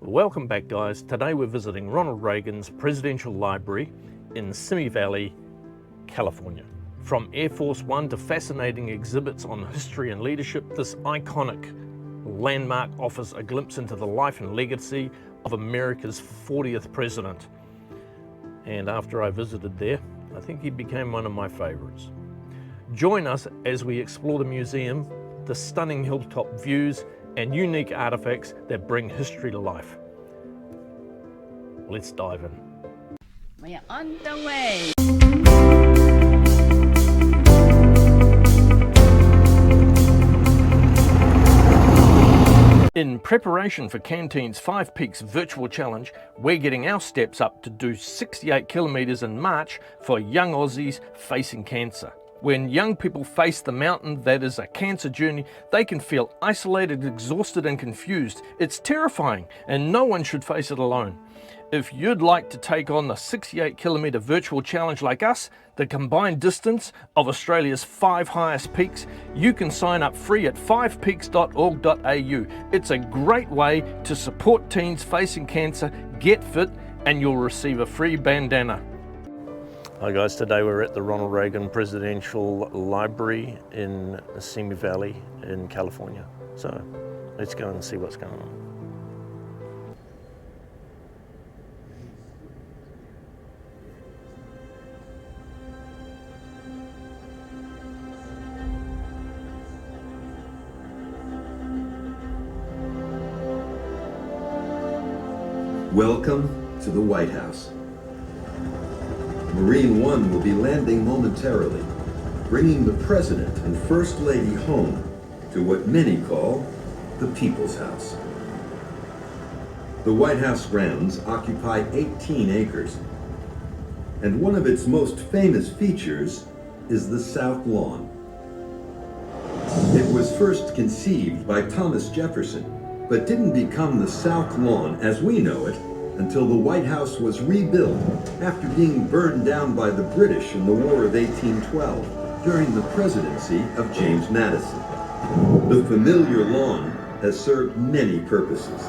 Welcome back, guys. Today we're visiting Ronald Reagan's Presidential Library in Simi Valley, California. From Air Force One to fascinating exhibits on history and leadership, this iconic landmark offers a glimpse into the life and legacy of America's 40th president. And after I visited there, I think he became one of my favorites. Join us as we explore the museum, the stunning hilltop views, and unique artifacts that bring history to life. Let's dive in. We are on the way. In preparation for Canteen's 5 Peaks virtual challenge, we're getting our steps up to do 68 kilometres in March for young Aussies facing cancer. When young people face the mountain that is a cancer journey, they can feel isolated, exhausted and confused. It's terrifying and no one should face it alone. If you'd like to take on the 68 kilometre virtual challenge like us, the combined distance of Australia's 5 highest peaks, you can sign up free at 5peaks.org.au. It's a great way to support teens facing cancer, get fit, and you'll receive a free bandana. Hi guys, today we're at the Ronald Reagan Presidential Library in Simi Valley in California. So let's go and see what's going on. Welcome to the White House. Marine One will be landing momentarily, bringing the President and First Lady home to what many call the People's House. The White House grounds occupy 18 acres, and one of its most famous features is the South Lawn. It was first conceived by Thomas Jefferson, but didn't become the South Lawn as we know it until the White House was rebuilt after being burned down by the British in the War of 1812 during the presidency of James Madison. The familiar lawn has served many purposes.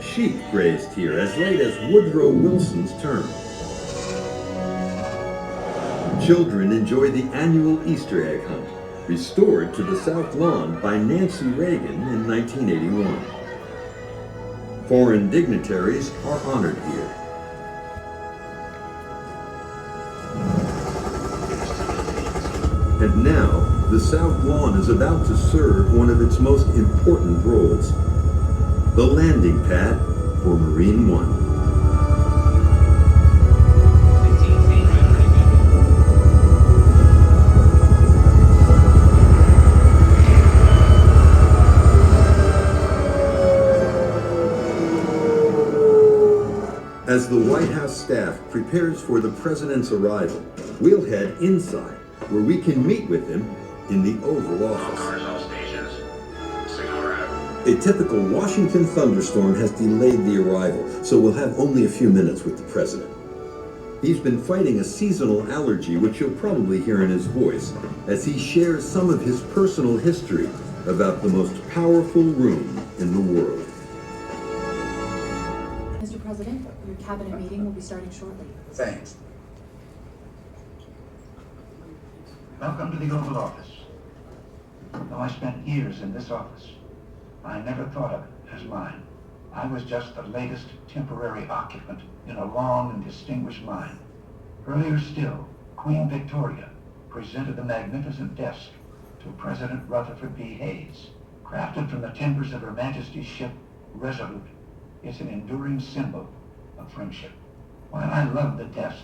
Sheep grazed here as late as Woodrow Wilson's term. Children enjoy the annual Easter egg hunt, restored to the South Lawn by Nancy Reagan in 1981. Foreign dignitaries are honored here. And now, the South Lawn is about to serve one of its most important roles, the landing pad for Marine One. As the White House staff prepares for the President's arrival, we'll head inside, where we can meet with him in the Oval Office. A typical Washington thunderstorm has delayed the arrival, so we'll have only a few minutes with the President. He's been fighting a seasonal allergy, which you'll probably hear in his voice, as he shares some of his personal history about the most powerful room in the world. Mr. President, your cabinet meeting will be starting shortly. Thanks. Welcome to the Oval Office. Though I spent years in this office, I never thought of it as mine. I was just the latest temporary occupant in a long and distinguished line. Earlier still, Queen Victoria presented the magnificent desk to President Rutherford B. Hayes. Crafted from the timbers of Her Majesty's ship, Resolute, it's an enduring symbol of friendship. While I loved the desk,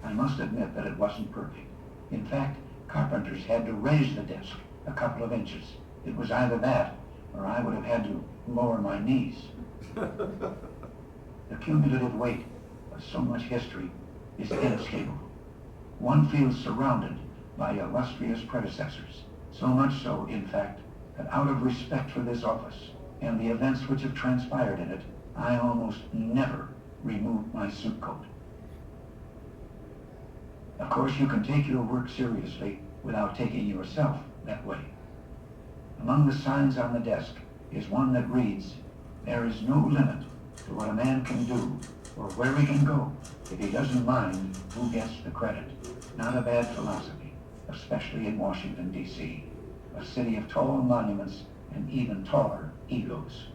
I must admit that it wasn't perfect. In fact, carpenters had to raise the desk a couple of inches. It was either that, or I would have had to lower my knees. The cumulative weight of so much history is inescapable. One feels surrounded by illustrious predecessors. So much so, in fact, that out of respect for this office and the events which have transpired in it, I almost never remove my suit coat. Of course, you can take your work seriously without taking yourself that way. Among the signs on the desk is one that reads, "There is no limit to what a man can do or where he can go if he doesn't mind who gets the credit." Not a bad philosophy, especially in Washington, D.C., a city of tall monuments and even taller egos.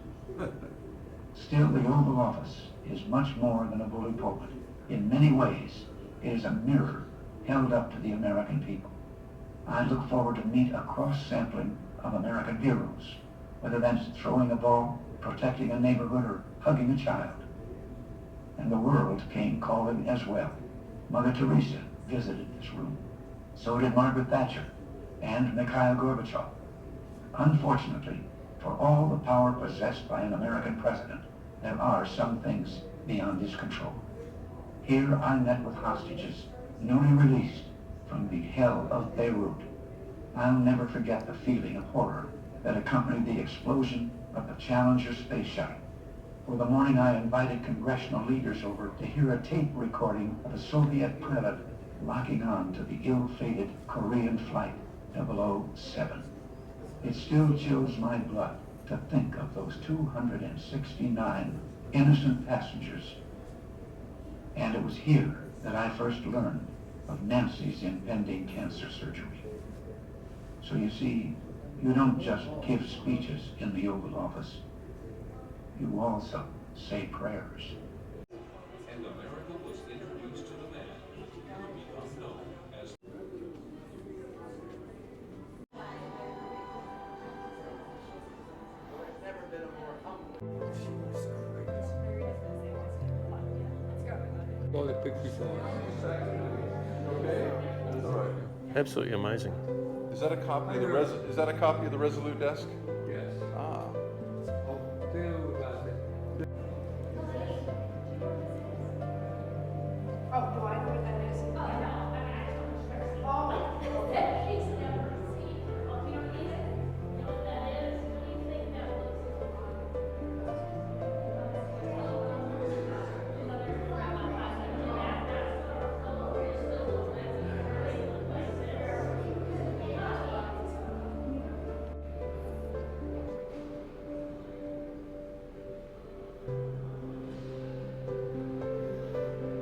Still, the Oval Office is much more than a bully pulpit. In many ways, it is a mirror held up to the American people. I look forward to meet a cross-sampling of American heroes, whether that's throwing a ball, protecting a neighborhood, or hugging a child. And the world came calling as well. Mother Teresa visited this room. So did Margaret Thatcher and Mikhail Gorbachev. Unfortunately, for all the power possessed by an American president, there are some things beyond his control. Here I met with hostages newly released from the hell of Beirut. I'll never forget the feeling of horror that accompanied the explosion of the Challenger space shuttle. For the morning I invited congressional leaders over to hear a tape recording of a Soviet pilot locking on to the ill-fated Korean flight 007. It still chills my blood to think of those 269 innocent passengers. And it was here that I first learned of Nancy's impending cancer surgery. So you see, you don't just give speeches in the Oval Office. You also say prayers. And America was introduced to the man who would become known as all the big people Absolutely amazing. Is that a copy of the is that a copy of the Resolute desk? Yes. Ah.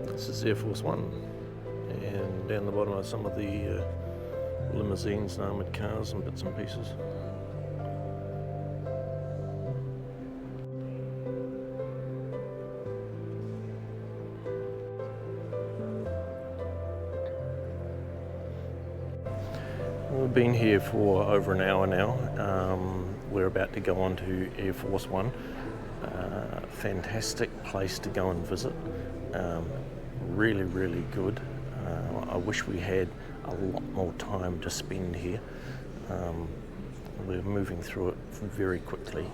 This is Air Force One, and down the bottom are some of the limousines and armoured cars and bits and pieces. We've been here for over an hour now. We're about to go on to Air Force One. Fantastic place to go and visit. Really, really good. I wish we had a lot more time to spend here. We're moving through it very quickly.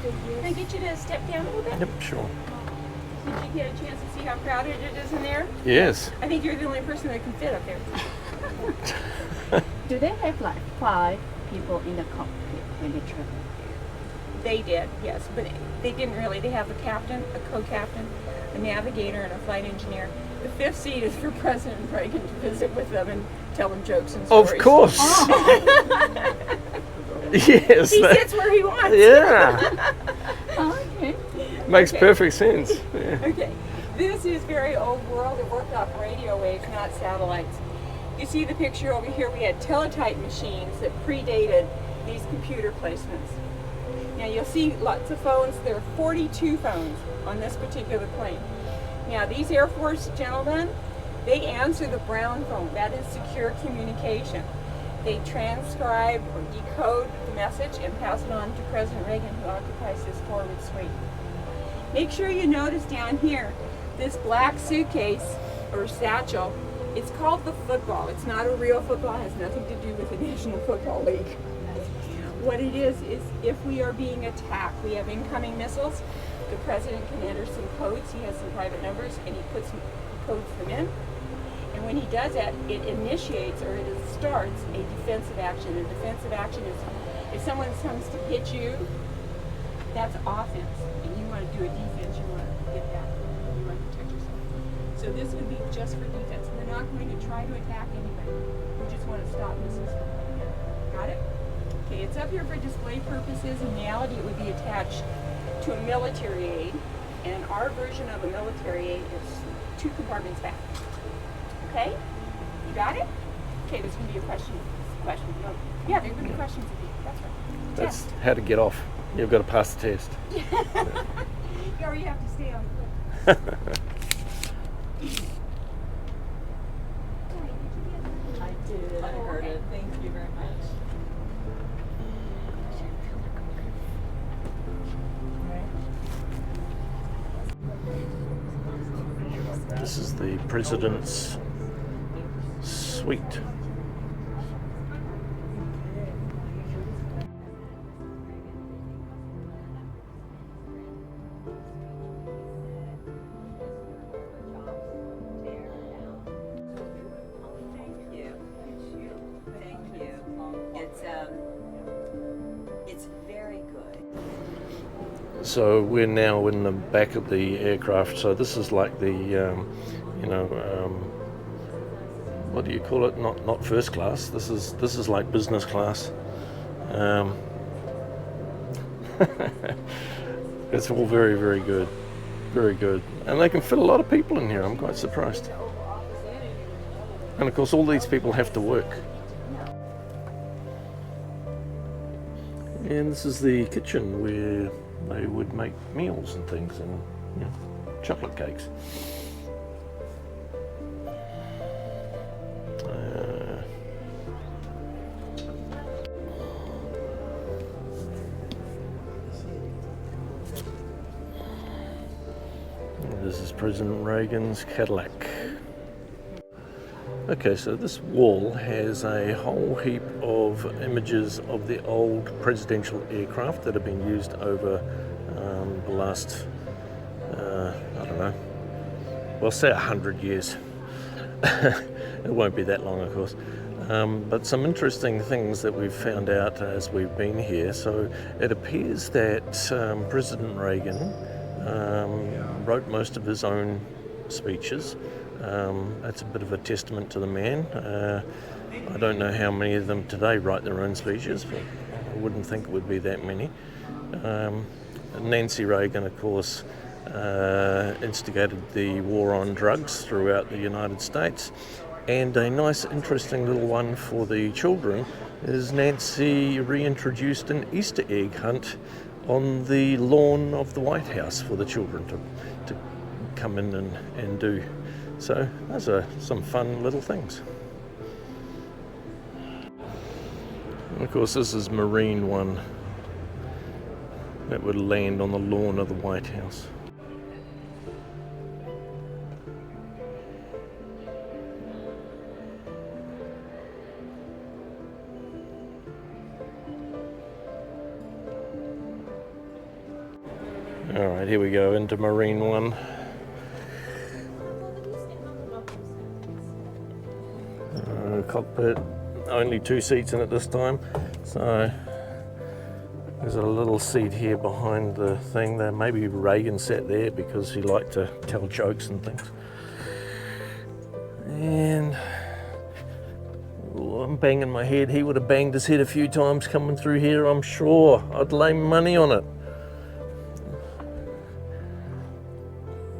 Can I get you to step down a little bit? Yep, sure. Did you get a chance to see how crowded it is in there? Yes. I think you're the only person that can fit up there. Do they have like 5 people in the cockpit when they travel? They did, yes, but they didn't really. They have a captain, a co-captain, a navigator, and a flight engineer. The 5th seat is for President Reagan to visit with them and tell them jokes and stories. Of course. Yes. He sits where he wants. Yeah. Okay. Makes perfect sense. Yeah. Okay, this is very old world. It worked off radio waves, not satellites. You see the picture over here, we had teletype machines that predated these computer placements. Now you'll see lots of phones. There are 42 phones on this particular plane. Now these Air Force gentlemen, they answer the brown phone. That is secure communication. They transcribe or decode the message and pass it on to President Reagan, who occupies this forward suite. Make sure you notice down here, this black suitcase or satchel, it's called the football. It's not a real football, it has nothing to do with the National Football League. What it is if we are being attacked, we have incoming missiles, the president can enter some codes, he has some private numbers, and he codes them in. And when he does that, it initiates or it starts a defensive action. A defensive action is if someone comes to hit you, that's offense, and you want to do a defense, you want to get that. You want to protect yourself. So this would be just for defense. We're not going to try to attack anybody. We just want to stop missiles from coming in. Got it? Okay, it's up here for display purposes. In reality, it would be attached to a military aid, and our version of a military aid is 2 compartments back. Okay? You got it? Okay, there's going to be a question. No. Yeah, there are going to be questions at the end. That's right. That's Test. how to get off. You've got to pass the test. Or you have to stay on the cliff. I did. I heard it. Thank you very much. This is the president's suite. It's very good. So we're now in the back of the aircraft. So this is like the, what do you call it? Not first class. This is like business class. It's all very, very good, very good, and they can fit a lot of people in here. I'm quite surprised. And of course, all these people have to work. And this is the kitchen where they would make meals and things, and chocolate cakes. This is President Reagan's Cadillac. Okay, so this wall has a whole heap of images of the old presidential aircraft that have been used over the last, I don't know, well, say 100 years. It won't be that long, of course. But some interesting things that we've found out as we've been here. So it appears that President Reagan wrote most of his own speeches. That's a bit of a testament to the man. I don't know how many of them today write their own speeches, but I wouldn't think it would be that many. Nancy Reagan, of course, instigated the war on drugs throughout the United States. And a nice, interesting little one for the children is Nancy reintroduced an Easter egg hunt on the lawn of the White House for the children to come in and do. So those are some fun little things. And of course, this is Marine One that would land on the lawn of the White House. All right, here we go into Marine One. Cockpit, only 2 seats in it this time. So there's a little seat here behind the thing there. Maybe Reagan sat there because he liked to tell jokes and things. And I'm banging my head. He would have banged his head a few times coming through here, I'm sure. I'd lay money on it.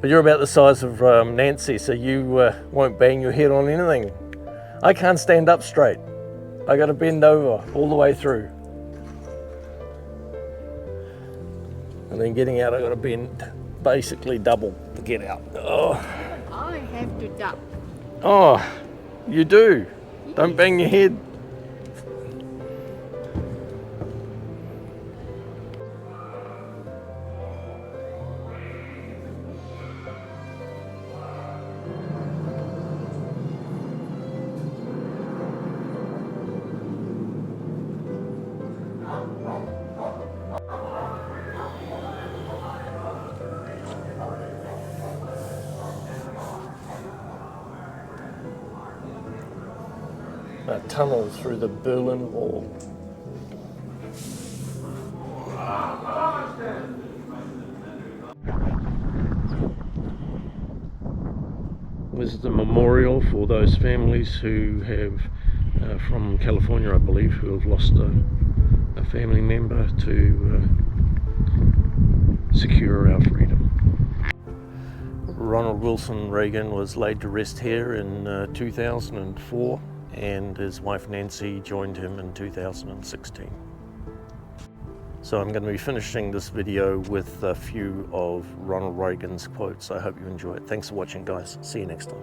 But you're about the size of Nancy, so you won't bang your head on anything. I can't stand up straight. I got to bend over all the way through. And then getting out, I got to bend basically double to get out. Oh. I have to duck. Oh, you do. Don't bang your head. A tunnel through the Berlin Wall. This is a memorial for those families who have, from California I believe, who have lost a family member to secure our freedom. Ronald Wilson Reagan was laid to rest here in 2004, and his wife Nancy joined him in 2016. So I'm going to be finishing this video with a few of Ronald Reagan's quotes. I hope you enjoy it. Thanks for watching, guys. See you next time.